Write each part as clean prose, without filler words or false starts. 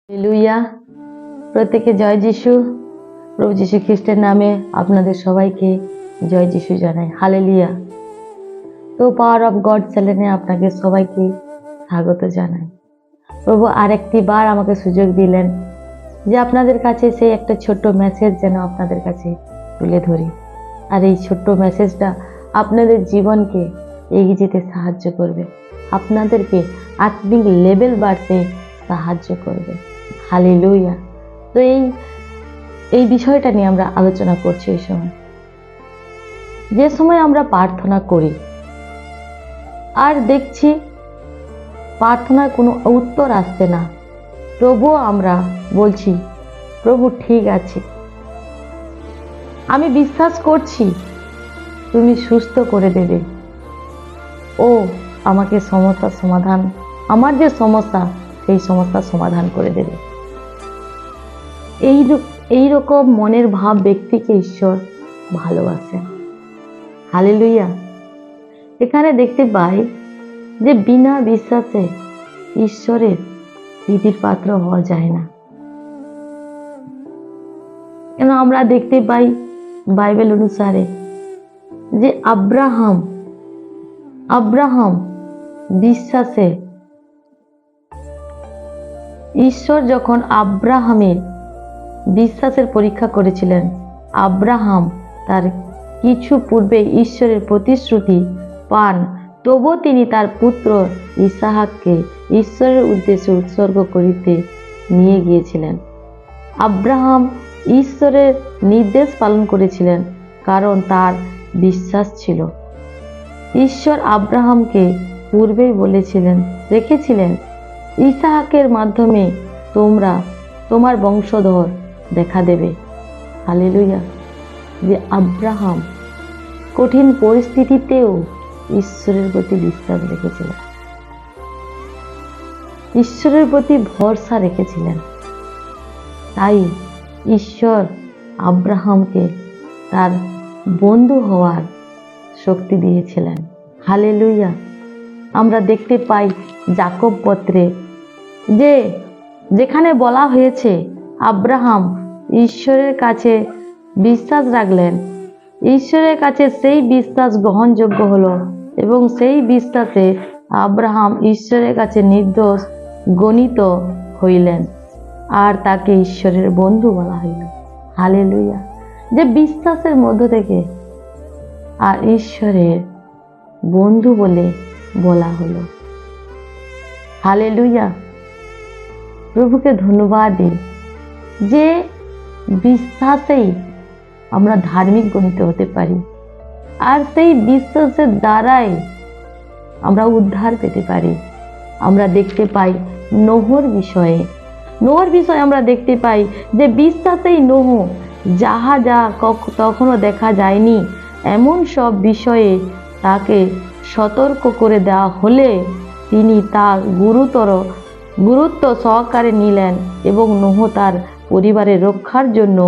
Hallelujah. প্রত্যেকে জয় যিশু। প্রভু যিশু খ্রিস্টের নামে আপনাদের সবাইকে জয় যিশু জানাই। হালেলুয়া। তো পাওয়ার অফ গড চ্যানেলে আপনাকে সবাইকে স্বাগত জানাই। প্রভু আরেকটি বার আমাকে সুযোগ দিলেন যে আপনাদের কাছে সেই একটা ছোট্ট মেসেজ যেন আপনাদের কাছে তুলে ধরি। আর এই ছোট্ট মেসেজটা আপনাদের জীবনকে এগিয়ে যেতে সাহায্য করবে, আপনাদেরকে আত্মিক লেভেল বাড়তে সাহায্য করবে। হালেলুয়া। তো এই বিষয়টা নিয়ে আমরা আলোচনা করছি। এই সময় যে সময় আমরা প্রার্থনা করি আর দেখছি প্রার্থনার কোনো উত্তর আসছে না, তবুও আমরা বলছি প্রভু ঠিক আছে, আমি বিশ্বাস করছি তুমি সুস্থ করে দেবে, ও আমাকে সমস্যার সমাধান, আমার যে সমস্যা সেই সমস্যার সমাধান করে দেবে। এই রকম মনের ভাব ব্যক্তিকে ঈশ্বর ভালোবাসেন। হালেলুয়া। এখানে দেখতে পাই যে বিনা বিশ্বাসে ঈশ্বরের প্রীতির পাত্র হওয়া যায় না। কেন আমরা দেখতে পাই বাইবেল অনুসারে যে আব্রাহাম বিশ্বাসে ঈশ্বর যখন আব্রাহামের বিশ্বাসের পরীক্ষা করেছিলেন, আব্রাহাম তার কিছু পূর্বে ঈশ্বরের প্রতিশ্রুতি পান, তবুও তিনি তার পুত্র ইসাহাককে ঈশ্বরের উদ্দেশ্যে উৎসর্গ করিতে নিয়ে গিয়েছিলেন। আব্রাহাম ঈশ্বরের নির্দেশ পালন করেছিলেন কারণ তার বিশ্বাস ছিল। ঈশ্বর আব্রাহামকে পূর্বেই রেখেছিলেন ইসাহাকের মাধ্যমে তোমার বংশধর দেখা দেবে। হালেলুয়া। যে আব্রাহাম কঠিন পরিস্থিতিতেও ঈশ্বরের প্রতি বিশ্বাস রেখেছিলেন, ঈশ্বরের প্রতি ভরসা রেখেছিলেন। তাই ঈশ্বর আব্রাহামকে তার বন্ধু হওয়ার শক্তি দিয়েছিলেন। হালেলুয়া। আমরা দেখতে পাই যাকব পত্রে যেখানে বলা হয়েছে আব্রাহাম ঈশ্বরের কাছে বিশ্বাস রাখলেন, ঈশ্বরের কাছে সেই বিশ্বাস গ্রহণযোগ্য হলো এবং সেই বিশ্বাসে আব্রাহাম ঈশ্বরের কাছে নির্দোষ গণিত হইলেন আর তাকে ঈশ্বরের বন্ধু বলা হইল। হালেলুয়া। যে বিশ্বাসের মধ্য থেকে আর ঈশ্বরের বন্ধু বলে বলা হলো। হালেলুয়া। প্রভুকে ধন্যবাদ দিই যে বিশ্বাসেই আমরা ধার্মিক গণিত হতে পারি আর সেই বিশ্বাসের দ্বারাই আমরা উদ্ধার পেতে পারি। আমরা দেখতে পাই নোহর বিষয়ে আমরা দেখতে পাই যে বিশ্বাসেই নোহ যা তখনও দেখা যায়নি এমন সব বিষয়ে তাকে সতর্ক করে দেওয়া হলে তিনি তা গুরুত্ব সহকারে নিলেন এবং নোহ তার পরিবারের রক্ষার জন্য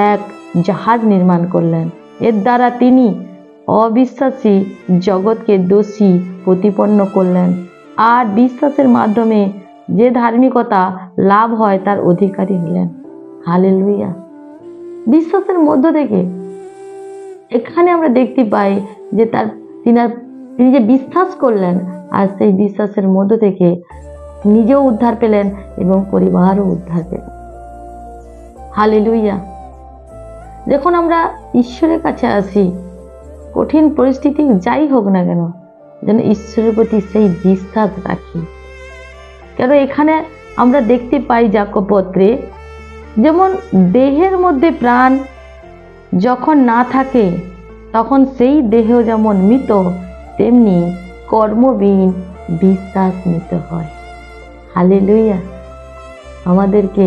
এক জাহাজ নির্মাণ করলেন। এর দ্বারা তিনি অবিশ্বাসী জগৎকে দোষী প্রতিপন্ন করলেন আর বিশ্বাসের মাধ্যমে যে ধার্মিকতা লাভ হয় তার অধিকারী হলেন। হালেলুয়া। বিশ্বাসের মধ্য থেকে এখানে আমরা দেখতে পাই যে তিনি যে বিশ্বাস করলেন আর সেই বিশ্বাসের মধ্য থেকে নিজেও উদ্ধার পেলেন এবং পরিবারও উদ্ধার পেলেন। হালেলুয়া। যখন আমরা ঈশ্বরের কাছে আসি, কঠিন পরিস্থিতি যাই হোক না কেন, যেন ঈশ্বরের প্রতি সেই বিশ্বাস রাখি। কেন এখানে আমরা দেখতে পাই যাকব পত্রে যেমন দেহের মধ্যে প্রাণ যখন না থাকে তখন সেই দেহ যেমন মৃত, তেমনি কর্মবিহীন বিশ্বাস মৃত হয়। হালেলুয়া। আমাদেরকে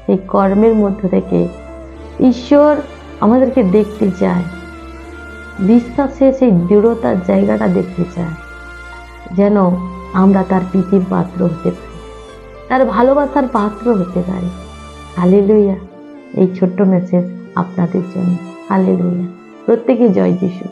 এই কর্মের মধ্য থেকে ঈশ্বর আমাদেরকে দেখতে চায়, বিশ্বাসে সেই দৃঢ়তার জায়গাটা দেখতে চায়, যেন আমরা তার প্রীতির পাত্র হতে পারি, তার ভালোবাসার পাত্র হতে পারি। হালেলুয়া। এই ছোট্ট মেসেজ আপনাদের জন্য। হালেলুয়া। প্রত্যেকে জয় যিশু।